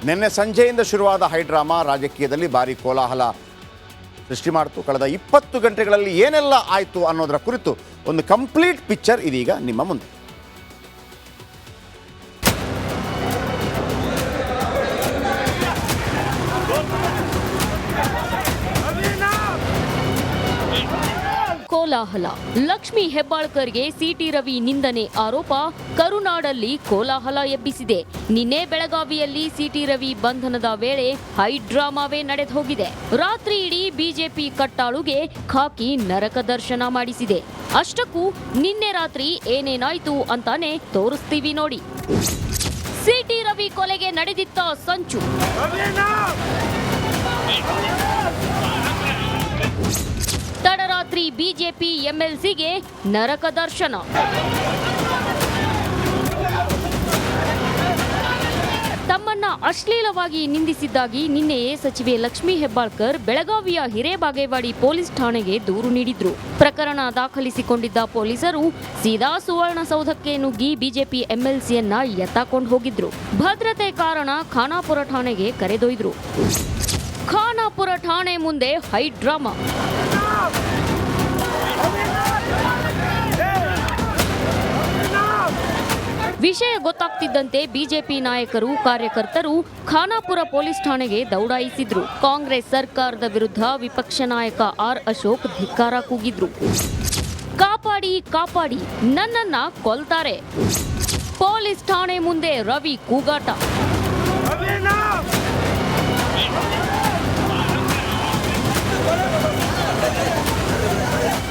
ನಿನ್ನೆ ಸಂಜೆಯಿಂದ ಶುರುವಾದ ಹೈಡ್ರಾಮಾ ರಾಜಕೀಯದಲ್ಲಿ ಭಾರಿ ಕೋಲಾಹಲ ಸೃಷ್ಟಿ ಮಾಡಿತು. ಕಳೆದ 20 ಗಂಟೆಗಳಲ್ಲಿ ಏನೆಲ್ಲ ಆಯಿತು ಅನ್ನೋದರ ಕುರಿತು ಒಂದು ಕಂಪ್ಲೀಟ್ ಪಿಕ್ಚರ್ ಇದೀಗ ನಿಮ್ಮ ಮುಂದೆ. ಕೋಲಾಹಲ. ಲಕ್ಷ್ಮಿ ಹೆಬ್ಬಾಳ್ಕರ್ಗೆ ಸಿಟಿ ರವಿ ನಿಂದನೆ ಆರೋಪ ಕರುನಾಡಲ್ಲಿ ಕೋಲಾಹಲ ಎಬ್ಬಿಸಿದೆ. ನಿನ್ನೆ ಬೆಳಗಾವಿಯಲ್ಲಿ ಸಿಟಿ ರವಿ ಬಂಧನದ ವೇಳೆ ಹೈಡ್ರಾಮಾವೇ ನಡೆದು ಹೋಗಿದೆ. ರಾತ್ರಿ ಇಡೀ ಬಿಜೆಪಿ ಕಟ್ಟಾಳುಗೆ ಖಾಕಿ ನರಕ ದರ್ಶನ ಮಾಡಿಸಿದೆ. ಅಷ್ಟಕ್ಕೂ ನಿನ್ನೆ ರಾತ್ರಿ ಏನೇನಾಯ್ತು ಅಂತಾನೆ ತೋರಿಸ್ತೀವಿ ನೋಡಿ. ಸಿಟಿ ರವಿ ಕೊಲೆಗೆ ನಡೆದಿದ್ದ ಸಂಚು. ತಡರಾತ್ರಿ ಬಿಜೆಪಿ ಎಂಎಲ್ಸಿಗೆ ನರಕ ದರ್ಶನ. ತಮ್ಮನ್ನ ಅಶ್ಲೀಲವಾಗಿ ನಿಂದಿಸಿದ್ದಾಗಿ ನಿನ್ನೆಯೇ ಸಚಿವೆ ಲಕ್ಷ್ಮಿ ಹೆಬ್ಬಾಳ್ಕರ್ ಬೆಳಗಾವಿಯ ಹಿರೇಬಾಗೇವಾಡಿ ಪೊಲೀಸ್ ಠಾಣೆಗೆ ದೂರು ನೀಡಿದ್ರು. ಪ್ರಕರಣ ದಾಖಲಿಸಿಕೊಂಡಿದ್ದ ಪೊಲೀಸರು ಸೀದಾ ಸುವರ್ಣಸೌಧಕ್ಕೆ ನುಗ್ಗಿ ಬಿಜೆಪಿ ಎಂಎಲ್ಸಿಯನ್ನ ಎತ್ತಾಕೊಂಡು ಹೋಗಿದ್ರು. ಭದ್ರತೆ ಕಾರಣ ಖಾನಾಪುರ ಠಾಣೆಗೆ ಕರೆದೊಯ್ದ್ರು. ಖಾನಾಪುರ ಠಾಣೆ ಮುಂದೆ ಹೈಡ್ರಾಮಾ. ವಿಷಯ ಗೊತ್ತಾಗ್ತಿದ್ದಂತೆ ಬಿಜೆಪಿ ನಾಯಕರು ಕಾರ್ಯಕರ್ತರು ಖಾನಾಪುರ ಪೊಲೀಸ್ ಠಾಣೆಗೆ ದೌಡಾಯಿಸಿದ್ರು. ಕಾಂಗ್ರೆಸ್ ಸರ್ಕಾರದ ವಿರುದ್ಧ ವಿಪಕ್ಷ ನಾಯಕ ಆರ್ ಅಶೋಕ್ ಧಿಕ್ಕಾರ ಕೂಗಿದ್ರು. ಕಾಪಾಡಿ ಕಾಪಾಡಿ, ನನ್ನನ್ನ ಕೊಲ್ತಾರೆ. ಪೊಲೀಸ್ ಠಾಣೆ ಮುಂದೆ ರವಿ ಕೂಗಾಟ.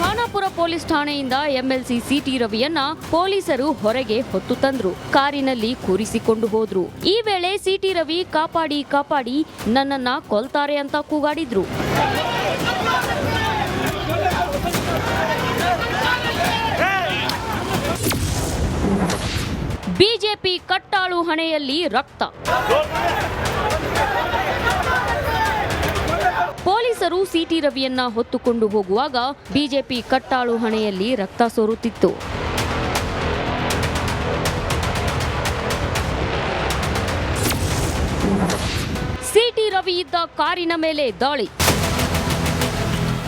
ಖಾನಾಪುರ ಪೊಲೀಸ್ ಠಾಣೆಯಿಂದ ಎಂಎಲ್ಸಿ ಸಿಟಿ ರವಿಯನ್ನ ಪೊಲೀಸರು ಹೊರಗೆ ಹೊತ್ತು ತಂದ್ರು. ಕಾರಿನಲ್ಲಿ ಕೂರಿಸಿಕೊಂಡು ಹೋದ್ರು. ಈ ವೇಳೆ ಸಿಟಿ ರವಿ ಕಾಪಾಡಿ ಕಾಪಾಡಿ, ನನ್ನನ್ನ ಕೊಲ್ತಾರೆ ಅಂತ ಕೂಗಾಡಿದ್ರು. ಬಿಜೆಪಿ ಕಟ್ಟಾಳು ಹಣೆಯಲ್ಲಿ ರಕ್ತ. ಪೊಲೀಸರು ಸಿಟಿ ರವಿಯನ್ನ ಹೊತ್ತುಕೊಂಡು ಹೋಗುವಾಗ ಬಿಜೆಪಿ ಕಟ್ಟಾಳು ಹಣೆಯಲ್ಲಿ ರಕ್ತ ಸೋರುತ್ತಿತ್ತು. ಸಿಟಿ ರವಿ ಇದ್ದ ಕಾರಿನ ಮೇಲೆ ದಾಳಿ.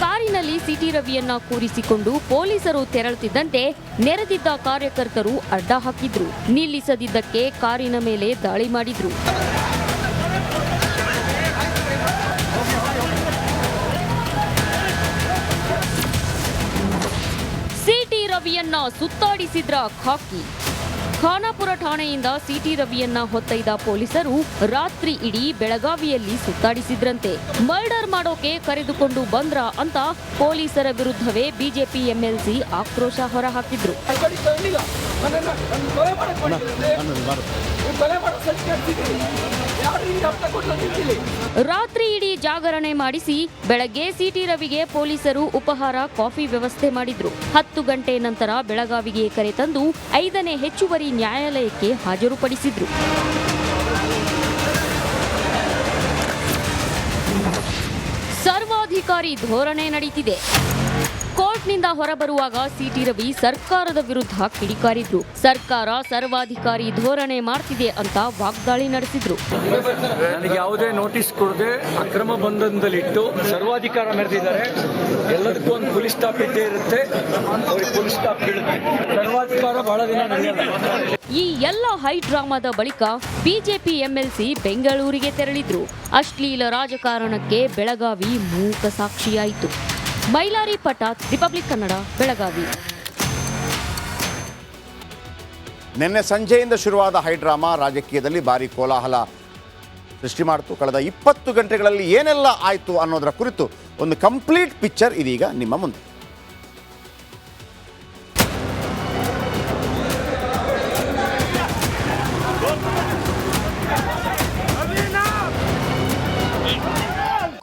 ಕಾರಿನಲ್ಲಿ ಸಿಟಿ ರವಿಯನ್ನ ಕೂರಿಸಿಕೊಂಡು ಪೊಲೀಸರು ತೆರಳುತ್ತಿದ್ದಂತೆ ನೆರೆದಿದ್ದ ಕಾರ್ಯಕರ್ತರು ಅಡ್ಡ ಹಾಕಿದ್ರು. ನಿಲ್ಲಿಸದಿದ್ದಕ್ಕೆ ಕಾರಿನ ಮೇಲೆ ದಾಳಿ ಮಾಡಿದ್ರು. ಸಿಟಿ ರವಿಯನ್ನ ಸುತ್ತಾಡಿಸಿದ್ರ ಖಾಕಿ. ಖಾನಾಪುರ ಠಾಣೆಯಿಂದ ಸಿಟಿ ರವಿಯನ್ನ ಹೊತ್ತೊಯ್ದ ಪೊಲೀಸರು ರಾತ್ರಿ ಇಡೀ ಬೆಳಗಾವಿಯಲ್ಲಿ ಸುತ್ತಾಡಿಸಿದ್ರಂತೆ. ಮರ್ಡರ್ ಮಾಡೋಕೆ ಕರೆದುಕೊಂಡು ಬಂದ್ರ ಅಂತ ಪೊಲೀಸರ ವಿರುದ್ಧವೇ ಬಿಜೆಪಿ ಎಂಎಲ್ಸಿ ಆಕ್ರೋಶ ಹೊರಹಾಕಿದ್ರು. ರಾತ್ರಿ ಇಡೀ ಜಾಗರಣೆ ಮಾಡಿಸಿ ಬೆಳಗ್ಗೆ ಸಿಟಿ ರವಿಗೆ ಪೊಲೀಸರು ಉಪಹಾರ ಕಾಫಿ ವ್ಯವಸ್ಥೆ ಮಾಡಿದ್ರು. 10 ಗಂಟೆ ನಂತರ ಬೆಳಗಾವಿಗೆ ಕರೆತಂದು 5ನೇ ಹೆಚ್ಚುವರಿ ನ್ಯಾಯಾಲಯಕ್ಕೆ ಹಾಜರುಪಡಿಸಿದ್ರು. ಸರ್ವಾಧಿಕಾರಿ ಧೋರಣೆ ನಡೀತಿದೆ. ಕೋರ್ಟ್ನಿಂದ ಹೊರಬರುವಾಗ ಸಿಟಿ ರವಿ ಸರ್ಕಾರದ ವಿರುದ್ಧ ಕಿಡಿಕಾರಿದ್ರು. ಸರ್ಕಾರ ಸರ್ವಾಧಿಕಾರಿ ಧೋರಣೆ ಮಾಡ್ತಿದೆ ಅಂತ ವಾಗ್ದಾಳಿ ನಡೆಸಿದ್ರು. ನನಗೆ ಯಾವುದೇ ನೋಟಿಸ್ ಕೊಡದೆ ಅಕ್ರಮ ಬಂಧನದಲ್ಲಿಟ್ಟು ಸರ್ವಾಧಿಕಾರ ಮೆರೆದಿದ್ದಾರೆ. ಎಲ್ಲದಕ್ಕೂ ಒಂದು ಪೊಲೀಸ್ ಸ್ಟಾಪ್ ಇದ್ದೇ ಇರುತ್ತೆ. ಪೊಲೀಸ್ ಸ್ಟಾಪ್ ಹೇಳುತ್ತೆ ಸರ್ವಾಧಿಕಾರ ಬಹಳ ದಿನ ನಡೆಯಲ್ಲ. ಈ ಎಲ್ಲ ಹೈಡ್ರಾಮಾದ ಬಳಿಕ ಬಿಜೆಪಿ ಎಂಎಲ್ಸಿ ಬೆಂಗಳೂರಿಗೆ ತೆರಳಿದ್ರು. ಅಶ್ಲೀಲ ರಾಜಕಾರಣಕ್ಕೆ ಬೆಳಗಾವಿ ಮೂಕ ಸಾಕ್ಷಿಯಾಯಿತು. ಮೈಲಾರಿ ಪಟಾತ್, ರಿಪಬ್ಲಿಕ್ ಕನ್ನಡ, ಬೆಳಗಾವಿ. ನಿನ್ನೆ ಸಂಜೆಯಿಂದ ಶುರುವಾದ ಹೈಡ್ರಾಮಾ ರಾಜಕೀಯದಲ್ಲಿ ಭಾರಿ ಕೋಲಾಹಲ ಸೃಷ್ಟಿ ಮಾಡಿತು. ಕಳೆದ 20 ಗಂಟೆಗಳಲ್ಲಿ ಏನೆಲ್ಲ ಆಯಿತು ಅನ್ನೋದರ ಕುರಿತು ಒಂದು ಕಂಪ್ಲೀಟ್ ಪಿಕ್ಚರ್ ಇದೀಗ ನಿಮ್ಮ ಮುಂದೆ.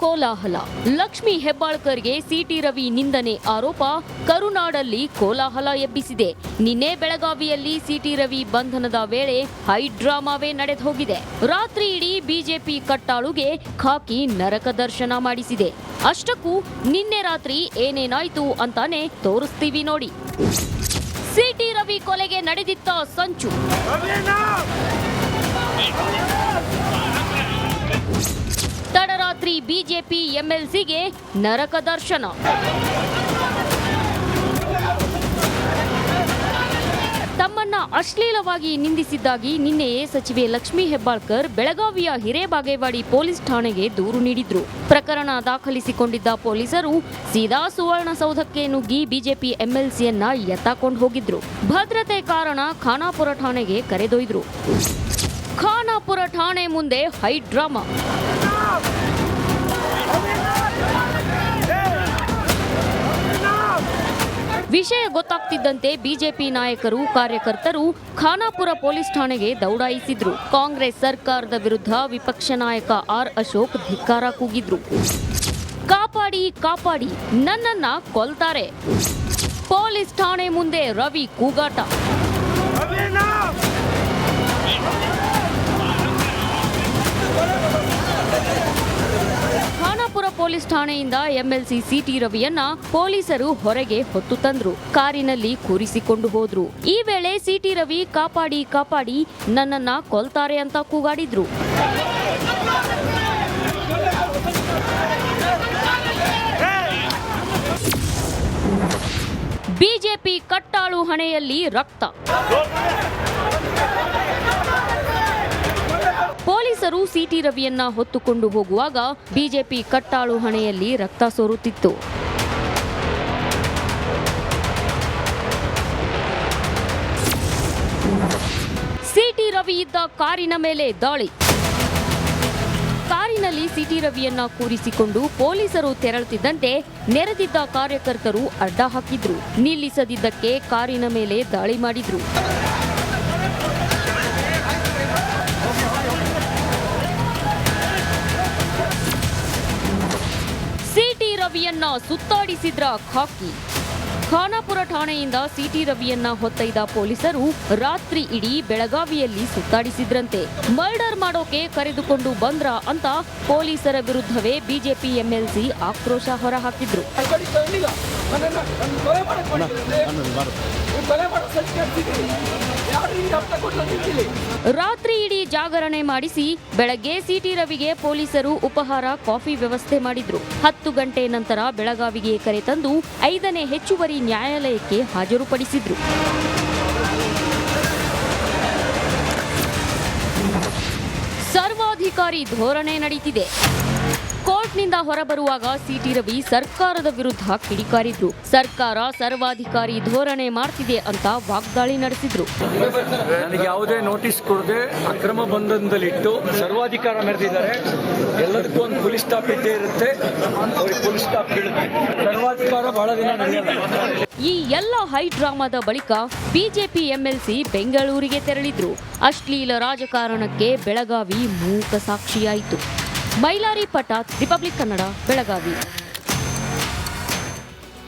ಕೋಲಾಹಲ. ಲಕ್ಷ್ಮಿ ಹೆಬ್ಬಾಳ್ಕರ್ಗೆ ಸಿಟಿ ರವಿ ನಿಂದನೆ ಆರೋಪ ಕರುನಾಡಲ್ಲಿ ಕೋಲಾಹಲ ಎಬ್ಬಿಸಿದೆ. ನಿನ್ನೆ ಬೆಳಗಾವಿಯಲ್ಲಿ ಸಿಟಿ ರವಿ ಬಂಧನದ ವೇಳೆ ಹೈಡ್ರಾಮಾವೇ ನಡೆದು ಹೋಗಿದೆ. ರಾತ್ರಿ ಇಡೀ ಬಿಜೆಪಿ ಕಟ್ಟಾಳುಗೆ ಖಾಕಿ ನರಕ ದರ್ಶನ ಮಾಡಿಸಿದೆ. ಅಷ್ಟಕ್ಕೂ ನಿನ್ನೆ ರಾತ್ರಿ ಏನೇನಾಯ್ತು ಅಂತಾನೆ ತೋರಿಸ್ತೀವಿ ನೋಡಿ. ಸಿಟಿ ರವಿ ಕೊಲೆಗೆ ನಡೆದಿದ್ದ ಸಂಚು. ಬೆಳಗಾವಿ ಬಿಜೆಪಿ ಎಂಎಲ್ಸಿಗೆ ನರಕ ದರ್ಶನ. ತಮ್ಮನ್ನ ಅಶ್ಲೀಲವಾಗಿ ನಿಂದಿಸಿದ್ದಾಗಿ ನಿನ್ನೆಯೇ ಸಚಿವೆ ಲಕ್ಷ್ಮೀ ಹೆಬ್ಬಾಳ್ಕರ್ ಬೆಳಗಾವಿಯ ಹಿರೇಬಾಗೇವಾಡಿ ಪೊಲೀಸ್ ಠಾಣೆಗೆ ದೂರು ನೀಡಿದ್ರು. ಪ್ರಕರಣ ದಾಖಲಿಸಿಕೊಂಡಿದ್ದ ಪೊಲೀಸರು ಸೀದಾ ಸುವರ್ಣಸೌಧಕ್ಕೆ ನುಗ್ಗಿ ಬಿಜೆಪಿ ಎಂಎಲ್ಸಿಯನ್ನ ಎತ್ತಾಕೊಂಡು ಹೋಗಿದ್ರು. ಭದ್ರತೆ ಕಾರಣ ಖಾನಾಪುರ ಠಾಣೆಗೆ ಕರೆದೊಯ್ದ್ರು. ಖಾನಾಪುರ ಠಾಣೆ ಮುಂದೆ ಹೈ ಡ್ರಾಮಾ. ವಿಷಯ ಗೊತ್ತಾಗ್ತಿದ್ದಂತೆ ಬಿಜೆಪಿ ನಾಯಕರು ಕಾರ್ಯಕರ್ತರು ಖಾನಾಪುರ ಪೊಲೀಸ್ ಠಾಣೆಗೆ ದೌಡಾಯಿಸಿದ್ರು. ಕಾಂಗ್ರೆಸ್ ಸರ್ಕಾರದ ವಿರುದ್ಧ ವಿಪಕ್ಷ ನಾಯಕ ಆರ್ ಅಶೋಕ್ ಧಿಕ್ಕಾರ ಕೂಗಿದ್ರು. ಕಾಪಾಡಿ ಕಾಪಾಡಿ, ನನ್ನನ್ನ ಕೊಲ್ತಾರೆ. ಪೊಲೀಸ್ ಠಾಣೆ ಮುಂದೆ ರವಿ ಕೂಗಾಟ. ಖಾನಾಪುರ ಪೊಲೀಸ್ ಠಾಣೆಯಿಂದ ಎಂಎಲ್ಸಿ ಸಿಟಿ ರವಿಯನ್ನ ಪೊಲೀಸರು ಹೊರಗೆ ಹೊತ್ತು ತಂದ್ರು. ಕಾರಿನಲ್ಲಿ ಕೂರಿಸಿಕೊಂಡು ಹೋದ್ರು. ಈ ವೇಳೆ ಸಿಟಿ ರವಿ ಕಾಪಾಡಿ ಕಾಪಾಡಿ, ನನ್ನನ್ನ ಕೊಲ್ತಾರೆ ಅಂತ ಕೂಗಾಡಿದ್ರು. ಬಿಜೆಪಿ ಕಟ್ಟಾಳು ಹಣೆಯಲ್ಲಿ ರಕ್ತ. ಪೊಲೀಸರು ಸಿಟಿ ರವಿಯನ್ನ ಹೊತ್ತುಕೊಂಡು ಹೋಗುವಾಗ ಬಿಜೆಪಿ ಕಟ್ಟಾಳು ಹಣೆಯಲ್ಲಿ ರಕ್ತ ಸೋರುತ್ತಿತ್ತು. ಸಿಟಿ ರವಿ ಇದ್ದ ಕಾರಿನ ಮೇಲೆ ದಾಳಿ. ಕಾರಿನಲ್ಲಿ ಸಿಟಿ ರವಿಯನ್ನ ಕೂರಿಸಿಕೊಂಡು ಪೊಲೀಸರು ತೆರಳುತ್ತಿದ್ದಂತೆ ನೆರೆದಿದ್ದ ಕಾರ್ಯಕರ್ತರು ಅಡ್ಡ ಹಾಕಿದ್ರು. ನಿಲ್ಲಿಸದಿದ್ದಕ್ಕೆ ಕಾರಿನ ಮೇಲೆ ದಾಳಿ ಮಾಡಿದ್ರು. ಸಿಟಿ ರವಿಯನ್ನ ಸುತ್ತಾಡಿಸಿದ್ರ ಖಾಕಿ. ಖಾನಾಪುರ ಠಾಣೆಯಿಂದ ಸಿಟಿ ರವಿಯನ್ನ ಹೊತ್ತೊಯ್ದ ಪೊಲೀಸರು ರಾತ್ರಿ ಇಡೀ ಬೆಳಗಾವಿಯಲ್ಲಿ ಸುತ್ತಾಡಿಸಿದ್ರಂತೆ. ಮರ್ಡರ್ ಮಾಡೋಕೆ ಕರೆದುಕೊಂಡು ಬಂದ್ರ ಅಂತ ಪೊಲೀಸರ ವಿರುದ್ಧವೇ ಬಿಜೆಪಿ ಎಂಎಲ್ಸಿ ಆಕ್ರೋಶ ಹೊರಹಾಕಿದ್ರು. ರಾತ್ರಿ ಇಡೀ ಜಾಗರಣೆ ಮಾಡಿಸಿ ಬೆಳಗ್ಗೆ ಸಿಟಿ ರವಿಗೆ ಪೊಲೀಸರು ಉಪಹಾರ ಕಾಫಿ ವ್ಯವಸ್ಥೆ ಮಾಡಿದ್ರು. 10 ಗಂಟೆ ನಂತರ ಬೆಳಗಾವಿಗೆ ಕರೆತಂದು 5ನೇ ಹೆಚ್ಚುವರಿ ನ್ಯಾಯಾಲಯಕ್ಕೆ ಹಾಜರುಪಡಿಸಿದ್ರು. ಸರ್ವಾಧಿಕಾರಿ ಧೋರಣೆ ನಡೀತಿದೆ. ಕೋರ್ಟ್ನಿಂದ ಹೊರಬರುವಾಗ ಸಿಟಿ ರವಿ ಸರ್ಕಾರದ ವಿರುದ್ಧ ಕಿಡಿಕಾರಿದ್ರು. ಸರ್ಕಾರ ಸರ್ವಾಧಿಕಾರಿ ಧೋರಣೆ ಮಾಡ್ತಿದೆ ಅಂತ ವಾಗ್ದಾಳಿ ನಡೆಸಿದ್ರು. ನನಗೆ ಯಾವುದೇ ನೋಟಿಸ್ ಕೊಡದೆ ಅಕ್ರಮ ಬಂಧನದಲ್ಲಿಟ್ಟು ಸರ್ವಾಧಿಕಾರ ಮೆರೆದಿದ್ದಾರೆ. ಎಲ್ಲದಕ್ಕೂ ಒಂದು ಪೊಲೀಸ್ ಸ್ಟಾಪ್ ಇದ್ದೇ ಇರುತ್ತೆ. ಅವ್ರಿಗೆ ಪೊಲೀಸ್ ಸ್ಟಾಪ್ ಬೀಳುತ್ತೆ. ಸರ್ವಾಧಿಕಾರ ಬಹಳ ದಿನ ನಡೆಯಲ್ಲ. ಈ ಎಲ್ಲ ಹೈ ಡ್ರಾಮಾದ ಬಳಿಕ ಬಿಜೆಪಿ ಎಂಎಲ್ಸಿ ಬೆಂಗಳೂರಿಗೆ ತೆರಳಿದ್ರು. ಅಶ್ಲೀಲ ರಾಜಕಾರಣಕ್ಕೆ ಬೆಳಗಾವಿ ಮೂಕ ಸಾಕ್ಷಿಯಾಯಿತು. ಮೈಲಾರಿ ಪಟಾತ್, ರಿಪಬ್ಲಿಕ್ ಕನ್ನಡ, ಬೆಳಗಾವಿ.